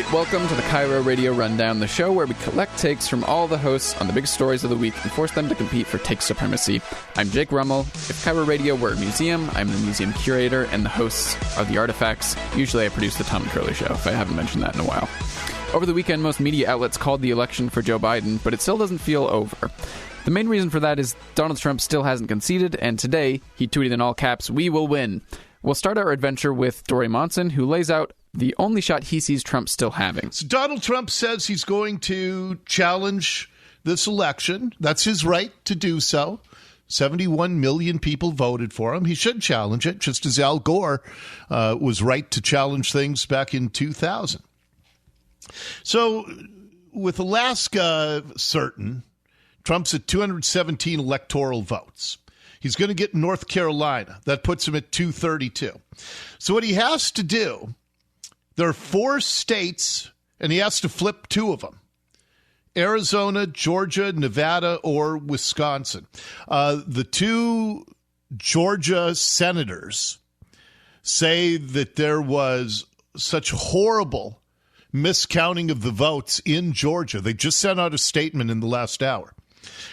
right, welcome to the KIRO Radio Rundown, the show where we collect takes from all the hosts on the big stories of the week and force them to compete for take supremacy. I'm Jake Rummel. If KIRO Radio were a museum, I'm the museum curator, and the hosts are the artifacts. Usually I produce the Tom and Curley show, if I haven't mentioned that in a while. Over the weekend, most media outlets called the election for Joe Biden, but it still doesn't feel over. The main reason for that is Donald Trump still hasn't conceded, and today he tweeted in all caps, "We will win." We'll start our adventure with Dori Monson, who lays out the only shot he sees Trump still having. So Donald Trump says he's going to challenge this election. That's his right to do so. 71 million people voted for him. He should challenge it, just as Al Gore was right to challenge things back in 2000. So with Alaska certain, Trump's at 217 electoral votes. He's going to get North Carolina. That puts him at 232. So what he has to do, there are 4 states, and he has to flip 2 of them. Arizona, Georgia, Nevada, or Wisconsin. The 2 Georgia senators say that there was such horrible miscounting of the votes in Georgia. They just sent out a statement in the last hour.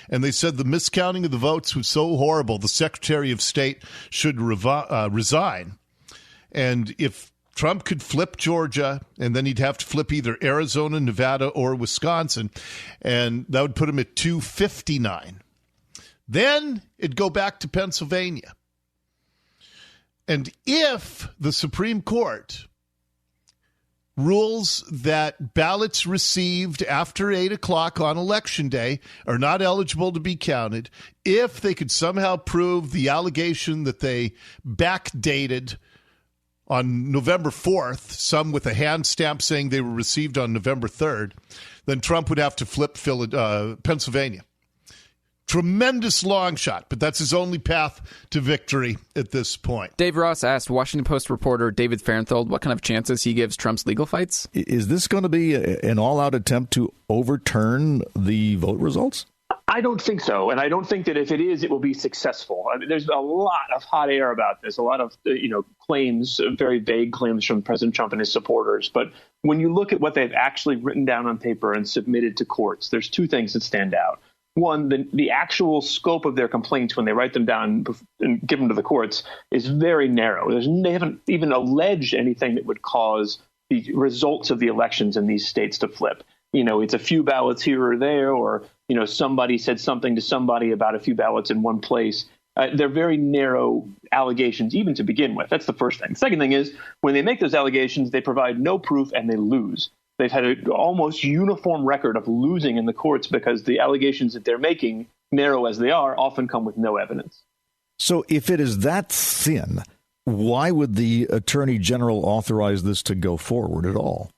And they said the miscounting of the votes was so horrible, the Secretary of State should resign. And if Trump could flip Georgia, and then he'd have to flip either Arizona, Nevada, or Wisconsin, and that would put him at 259. Then it'd go back to Pennsylvania. And if the Supreme Court rules that ballots received after 8 o'clock on Election Day are not eligible to be counted, if they could somehow prove the allegation that they backdated on November 4th, some with a hand stamp saying they were received on November 3rd, then Trump would have to flip Pennsylvania. Tremendous long shot, but that's his only path to victory at this point. Dave Ross asked Washington Post reporter David Farenthold what kind of chances he gives Trump's legal fights. Is this going to be an all-out attempt to overturn the vote results? I don't think so, and I don't think that if it is, it will be successful. I mean, there's a lot of hot air about this, a lot of claims, very vague claims from President Trump and his supporters. But when you look at what they've actually written down on paper and submitted to courts, there's 2 things that stand out. One, the actual scope of their complaints when they write them down and give them to the courts is very narrow. They haven't even alleged anything that would cause the results of the elections in these states to flip. It's a few ballots here or there, or, somebody said something to somebody about a few ballots in one place. They're very narrow allegations, even to begin with. That's the first thing. The second thing is, when they make those allegations, they provide no proof and they lose. They've had an almost uniform record of losing in the courts because the allegations that they're making, narrow as they are, often come with no evidence. So if it is that thin, why would the Attorney General authorize this to go forward at all?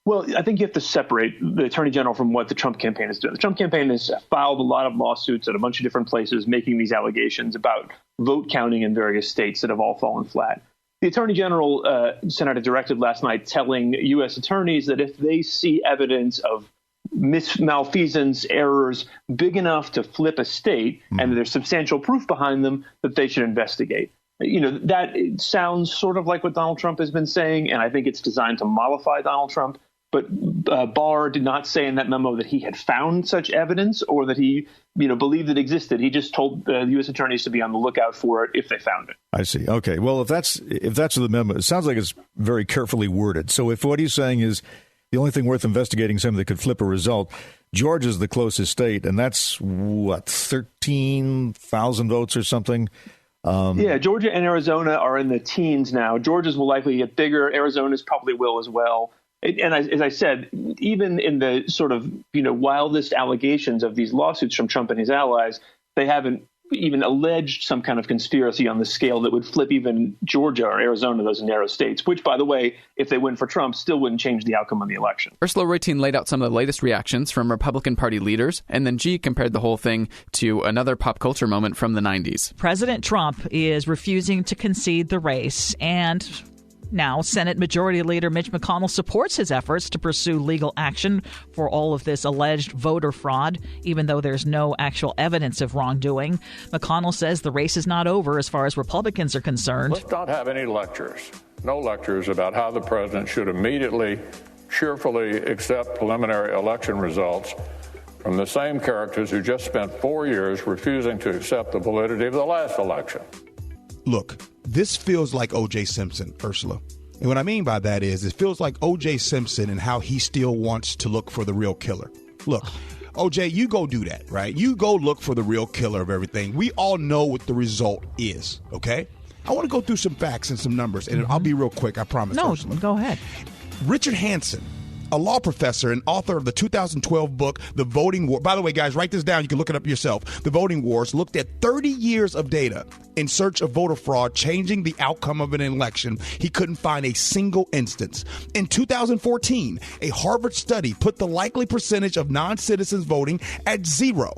Well, I think you have to separate the Attorney General from what the Trump campaign is doing. The Trump campaign has filed a lot of lawsuits at a bunch of different places making these allegations about vote counting in various states that have all fallen flat. The Attorney General sent out a directive last night telling U.S. attorneys that if they see evidence of malfeasance, errors big enough to flip a state and there's substantial proof behind them, that they should investigate. That sounds sort of like what Donald Trump has been saying, and I think it's designed to mollify Donald Trump. But Barr did not say in that memo that he had found such evidence or that he, believed it existed. He just told the U.S. attorneys to be on the lookout for it if they found it. I see. Okay. Well, if that's the memo, it sounds like it's very carefully worded. So if what he's saying is the only thing worth investigating is something that could flip a result, Georgia's the closest state, and that's 13,000 votes or something. Yeah, Georgia and Arizona are in the teens now. Georgia's will likely get bigger. Arizona's probably will as well. And as I said, even in the sort of, wildest allegations of these lawsuits from Trump and his allies, they haven't even alleged some kind of conspiracy on the scale that would flip even Georgia or Arizona, those narrow states, which, by the way, if they win for Trump, still wouldn't change the outcome of the election. Ursula Reutin laid out some of the latest reactions from Republican Party leaders, and then G compared the whole thing to another pop culture moment from the 90s. President Trump is refusing to concede the race, and now, Senate Majority Leader Mitch McConnell supports his efforts to pursue legal action for all of this alleged voter fraud, even though there's no actual evidence of wrongdoing. McConnell says the race is not over as far as Republicans are concerned. Let's not have any lectures. No lectures about how the president should immediately cheerfully accept preliminary election results from the same characters who just spent 4 years refusing to accept the validity of the last election. Look, this feels like O.J. Simpson, Ursula. And what I mean by that is it feels like O.J. Simpson and how he still wants to look for the real killer. Look, O.J., you go do that, right? You go look for the real killer of everything. We all know what the result is, okay? I want to go through some facts and some numbers, and I'll be real quick, I promise. No, Ursula. go ahead. Richard Hansen, a law professor and author of the 2012 book, The Voting War. By the way, guys, write this down. You can look it up yourself. The Voting Wars looked at 30 years of data in search of voter fraud changing the outcome of an election. He couldn't find a single instance. In 2014, a Harvard study put the likely percentage of non-citizens voting at 0.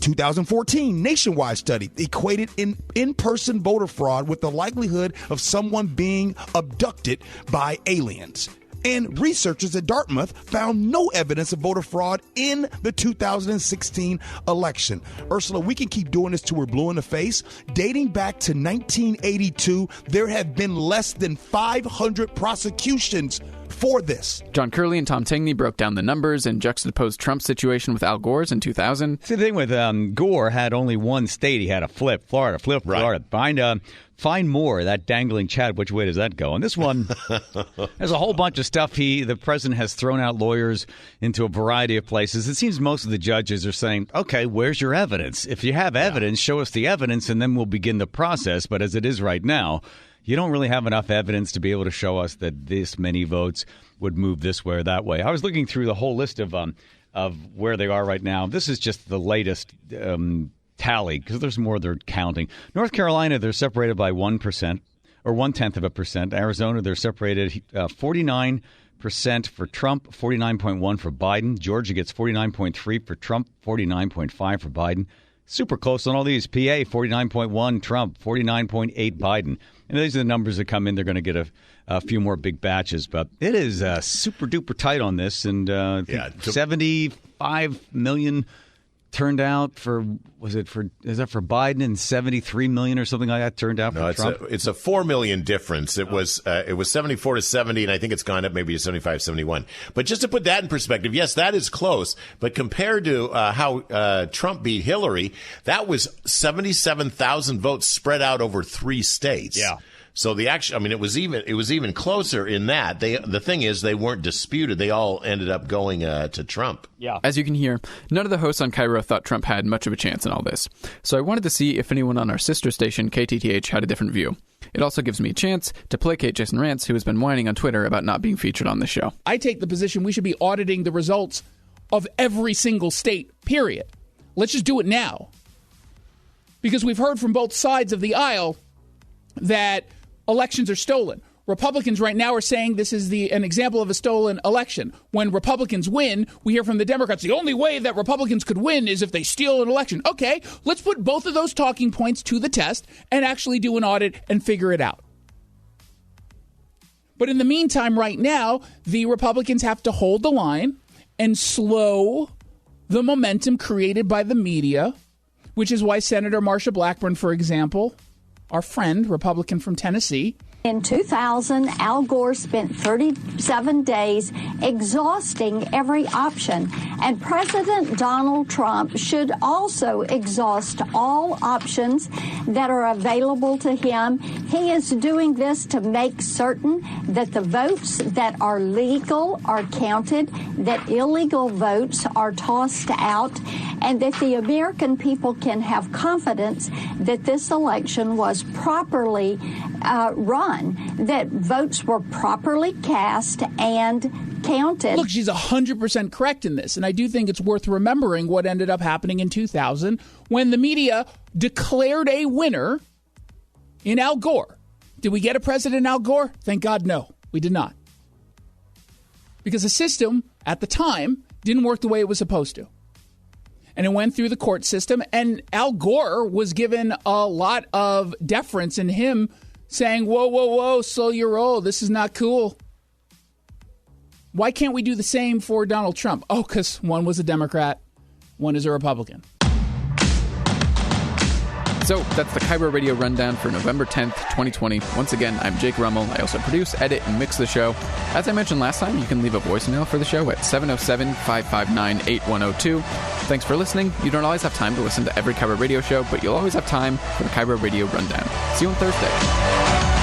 2014 nationwide study equated in-person voter fraud with the likelihood of someone being abducted by aliens. And researchers at Dartmouth found no evidence of voter fraud in the 2016 election. Ursula, we can keep doing this till we're blue in the face. Dating back to 1982, there have been less than 500 prosecutions for this. John Curley and Tom Tangney broke down the numbers and juxtaposed Trump's situation with Al Gore's in 2000. See, the thing with Gore had only one state. He had a flip, Florida, Florida. Find more, that dangling chat. Which way does that go? And this one, there's a whole bunch of stuff. The president has thrown out lawyers into a variety of places. It seems most of the judges are saying, okay, where's your evidence? If you have evidence, show us the evidence, and then we'll begin the process. But as it is right now, you don't really have enough evidence to be able to show us that this many votes would move this way or that way. I was looking through the whole list of where they are right now. This is just the latest tally, because there's more they're counting. North Carolina, they're separated by 1% or 0.1%. Arizona, they're separated 49% for Trump, 49.1% for Biden. Georgia gets 49.3% for Trump, 49.5% for Biden. Super close on all these. PA, 49.1% Trump, 49.8% Biden. And these are the numbers that come in. They're going to get a few more big batches. But it is super duper tight on this. And 75 million turned out for, is that for Biden, and 73 million or something like that turned out for Trump? It's a 4 million difference. It was 74 to 70, and I think it's gone up maybe to 75, 71. But just to put that in perspective, yes, that is close. But compared to how Trump beat Hillary, that was 77,000 votes spread out over 3 states. Yeah. So it was even closer in that. The thing is, they weren't disputed. They all ended up going to Trump. Yeah. As you can hear, none of the hosts on KIRO thought Trump had much of a chance in all this. So I wanted to see if anyone on our sister station, KTTH, had a different view. It also gives me a chance to placate Jason Rantz, who has been whining on Twitter about not being featured on the show. I take the position we should be auditing the results of every single state, period. Let's just do it now. Because we've heard from both sides of the aisle that elections are stolen. Republicans right now are saying this is an example of a stolen election. When Republicans win, we hear from the Democrats, the only way that Republicans could win is if they steal an election. Okay, let's put both of those talking points to the test and actually do an audit and figure it out. But in the meantime, right now, the Republicans have to hold the line and slow the momentum created by the media, which is why Senator Marsha Blackburn, for example, our friend, Republican from Tennessee. In 2000, Al Gore spent 37 days exhausting every option, and President Donald Trump should also exhaust all options that are available to him. He is doing this to make certain that the votes that are legal are counted, that illegal votes are tossed out, and that the American people can have confidence that this election was properly run, that votes were properly cast and counted. Look, she's 100% correct in this, and I do think it's worth remembering what ended up happening in 2000 when the media declared a winner in Al Gore. Did we get a president Al Gore? Thank God, no, we did not. Because the system at the time didn't work the way it was supposed to. And it went through the court system, and Al Gore was given a lot of deference in him saying, whoa, slow your roll. This is not cool. Why can't we do the same for Donald Trump? Oh, because one was a Democrat, one is a Republican. So that's the KIRO Radio Rundown for November 10th, 2020. Once again, I'm Jake Rummel. I also produce, edit, and mix the show. As I mentioned last time, you can leave a voicemail for the show at 707-559-8102. Thanks for listening. You don't always have time to listen to every KIRO Radio show, but you'll always have time for the KIRO Radio Rundown. See you on Thursday.